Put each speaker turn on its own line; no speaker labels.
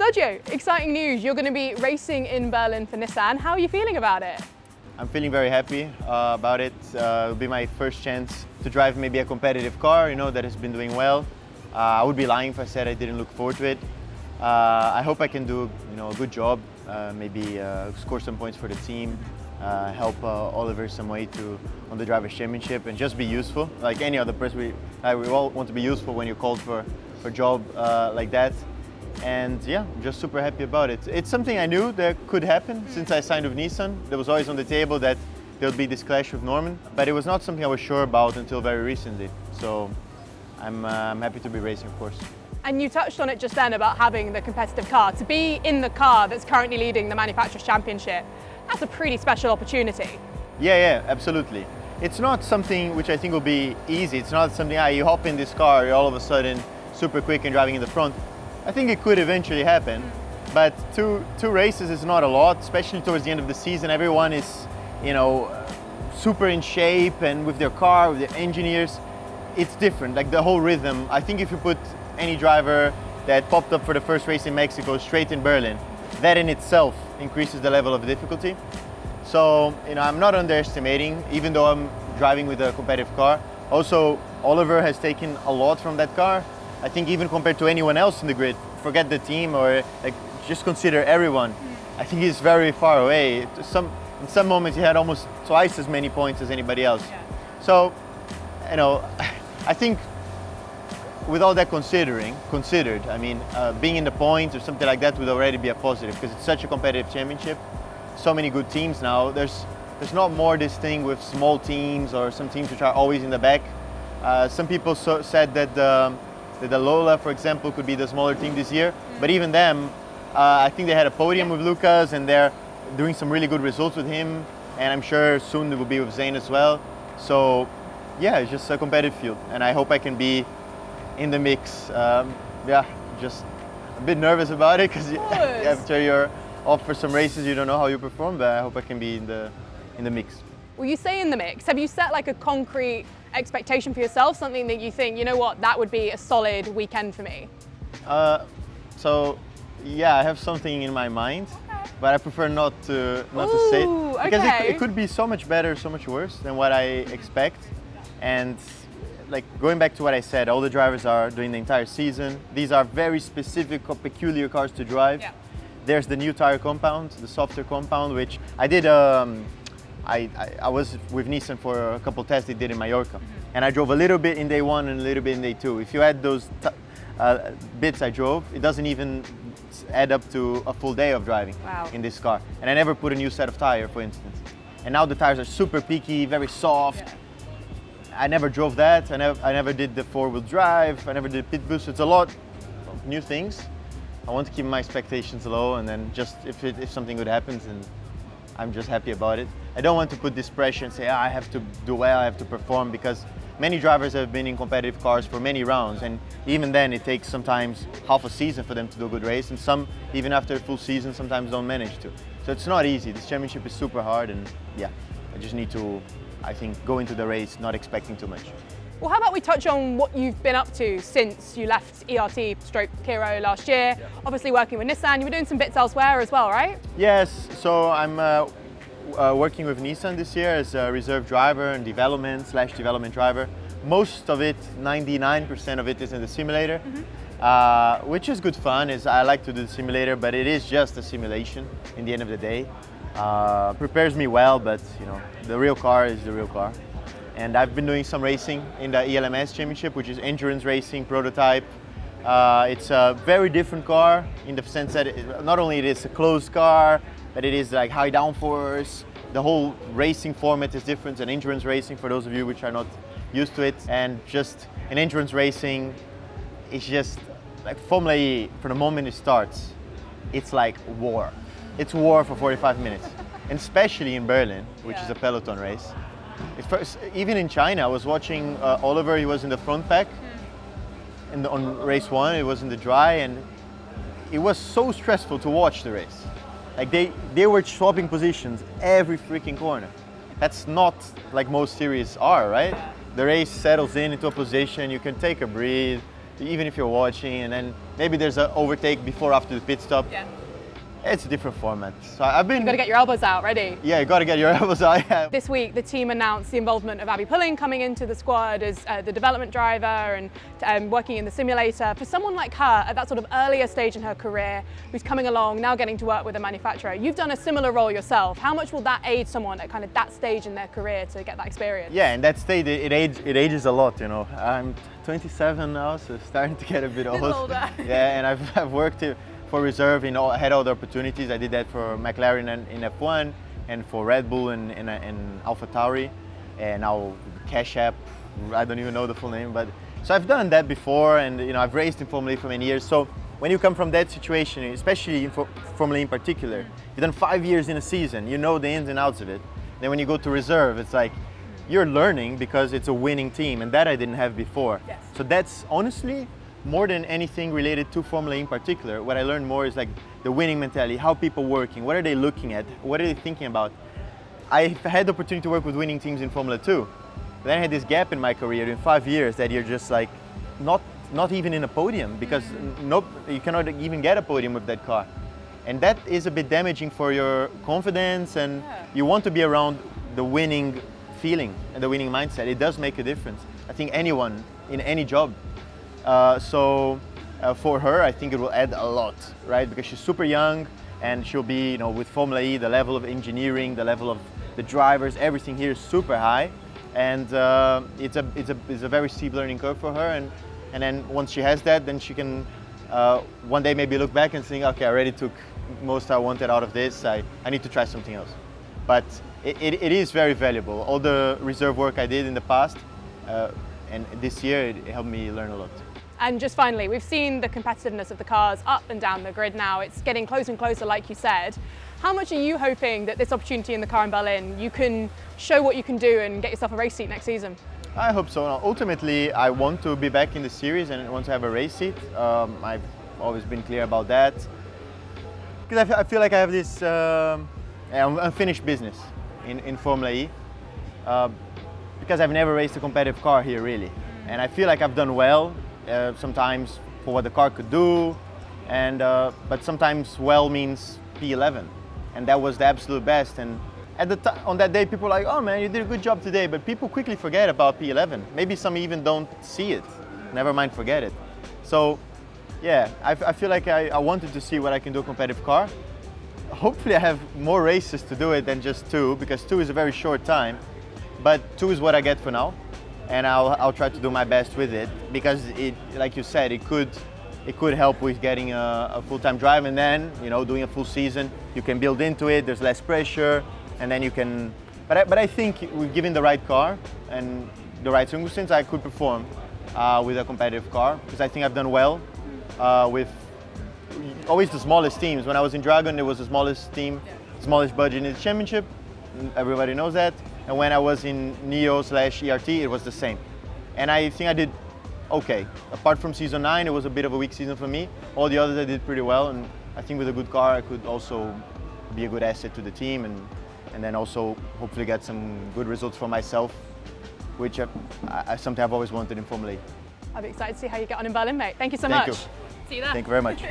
Sergio, exciting news. You're going to be racing in Berlin for Nissan. How are you feeling about it?
I'm feeling very happy about it. It'll be my first chance to drive maybe a competitive car, that has been doing well. I would be lying if I said I didn't look forward to it. I hope I can do, a good job. Maybe score some points for the team, help Oliver some way on the Drivers' Championship, and just be useful. Like any other person, we all want to be useful when you're called for a job like that. And yeah, I'm just super happy about it. It's something I knew that could happen since I signed with Nissan. There was always on the table that there would be this clash with Norman, but it was not something I was sure about until very recently. So I'm happy to be racing, of course.
And you touched on it just then about having the competitive car. To be in the car that's currently leading the Manufacturers' Championship, that's a pretty special opportunity.
Yeah, absolutely. It's not something which I think will be easy. It's not something, you hop in this car, you're all of a sudden super quick and driving in the front. I think it could eventually happen, but two races is not a lot, especially towards the end of the season. Everyone is, super in shape and with their car, with their engineers. It's different, like the whole rhythm. I think if you put any driver that popped up for the first race in Mexico straight in Berlin, that in itself increases the level of difficulty. So, I'm not underestimating, even though I'm driving with a competitive car. Also, Oliver has taken a lot from that car. I think even compared to anyone else in the grid, forget the team or just consider everyone. I think he's very far away. In some moments he had almost twice as many points as anybody else.
Yeah.
So, I think with all that considered, being in the points or something like that would already be a positive because it's such a competitive championship. So many good teams now. There's not more this thing with small teams or some teams which are always in the back. Some people said that the Lola, for example, could be the smaller team this year. But even them, I think they had a podium with Lucas and they're doing some really good results with him. And I'm sure soon it will be with Zane as well. So yeah, it's just a competitive field. And I hope I can be in the mix. Just a bit nervous about it because after you're off for some races, you don't know how you perform, but I hope I can be in the mix.
Well, you say in the mix. Have you set like a concrete expectation for yourself, something that you think, that would be a solid weekend for me?
So yeah, I have something in my mind, but I prefer not to say it because it could be so much better, so much worse than what I expect. And like going back to what I said, all the drivers are doing the entire season. These are very specific or peculiar cars to drive.
Yeah.
There's the new tire compound, the softer compound, which I did. I was with Nissan for a couple tests they did in Mallorca, and I drove a little bit in day one and a little bit in day two. If you add those bits I drove, it doesn't even add up to a full day of driving in this car. And I never put a new set of tire, for instance. And now the tires are super peaky, very soft. Yeah. I never drove that. I never did the four-wheel drive. I never did pit boost. It's a lot of new things. I want to keep my expectations low, and then just if something good happens, and I'm just happy about it. I don't want to put this pressure and say, I have to do well, I have to perform, because many drivers have been in competitive cars for many rounds, and even then it takes sometimes half a season for them to do a good race, and some, even after a full season, sometimes don't manage to. So it's not easy. This championship is super hard, and yeah, I just need to, I think, go into the race not expecting too much.
Well, how about we touch on what you've been up to since you left ERT/Kiro last year? Yeah. Obviously working with Nissan, you were doing some bits elsewhere as well, right?
Yes, so I'm working with Nissan this year as a reserve driver and development/development driver. Most of it, 99% of it, is in the simulator, which is good fun. I like to do the simulator, but it is just a simulation in the end of the day. Prepares me well, but the real car is the real car. And I've been doing some racing in the ELMS Championship, which is endurance racing prototype. It's a very different car in the sense that not only it is a closed car, but it is like high downforce. The whole racing format is different than endurance racing for those of you which are not used to it. And just in endurance racing, it's just like Formula E, from the moment it starts, it's like war. It's war for 45 minutes. And especially in Berlin, which is a peloton race. Even in China, I was watching Oliver, he was in the front pack on race one, it was in the dry, and it was so stressful to watch the race. Like they were swapping positions every freaking corner. That's not like most series are, right? The race settles into a position, you can take a breathe, even if you're watching, and then Maybe there's an overtake before, after the pit stop.
Yeah.
It's a different format. So I've been.
You've got to get your elbows out, ready.
Yeah, you got to get your elbows out. Yeah.
This week, the team announced the involvement of Abby Pulling coming into the squad as the development driver and working in the simulator. For someone like her at that sort of earlier stage in her career, who's coming along, now getting to work with a manufacturer, you've done a similar role yourself. How much will that aid someone at kind of that stage in their career to get that experience?
Yeah, and that stage, it ages a lot, you know. I'm 27 now, so starting to get a bit old.
Older.
Yeah, and I've worked for reserve, I had all the opportunities. I did that for McLaren in F1 and for Red Bull in AlphaTauri, and now Cash App, I don't even know the full name, but so I've done that before, and I've raced in Formula E for many years. So when you come from that situation, especially in Formula E in particular, you've done 5 years in a season, you know the ins and outs of it. Then when you go to reserve, it's like you're learning because it's a winning team, and that I didn't have before.
Yes.
So that's honestly, more than anything related to Formula E in particular, what I learned more is like the winning mentality, how people working, what are they looking at, what are they thinking about. I had the opportunity to work with winning teams in Formula 2. Then I had this gap in my career in 5 years that you're just like not even in a podium, because you cannot even get a podium with that car. And that is a bit damaging for your confidence, and you want to be around the winning feeling and the winning mindset. It does make a difference. I think anyone in any job. For her, I think it will add a lot, right? Because she's super young, and she'll be, with Formula E, the level of engineering, the level of the drivers, everything here is super high, and it's a very steep learning curve for her. And then once she has that, then she can one day maybe look back and think, okay, I already took most I wanted out of this. I need to try something else. But it is very valuable. All the reserve work I did in the past, and this year, it helped me learn a lot.
And just finally, we've seen the competitiveness of the cars up and down the grid now. It's getting closer and closer, like you said. How much are you hoping that this opportunity in the car in Berlin, you can show what you can do and get yourself a race seat next season?
I hope so. Now, ultimately, I want to be back in the series and want to have a race seat. I've always been clear about that. Because I feel like I have this unfinished business in Formula E. Because I've never raced a competitive car here, really. And I feel like I've done well. Sometimes for what the car could do, but sometimes well means P11, and that was the absolute best. And on that day, people were like, "Oh man, you did a good job today," but people quickly forget about P11. Maybe some even don't see it. Never mind, forget it. So, yeah, I feel like I wanted to see what I can do a competitive car. Hopefully, I have more races to do it than just 2, because 2 is a very short time. But 2 is what I get for now. And I'll try to do my best with it, because it, like you said, it could help with getting a full-time drive, and then doing a full season, you can build into it. There's less pressure, and then you can. But I think we've given the right car and the right circumstances, I could perform with a competitive car, because I think I've done well with always the smallest teams. When I was in Dragon, it was the smallest team, smallest budget in the championship. Everybody knows that. And when I was in Neo/ERT, it was the same. And I think I did okay. Apart from season 9, it was a bit of a weak season for me. All the others I did pretty well, and I think with a good car, I could also be a good asset to the team, and then also hopefully get some good results for myself, which something I've always wanted in Formula E.
I'll be excited to see how you get on in Berlin, mate. Thank you so much.
You.
See you there.
Thank you very much.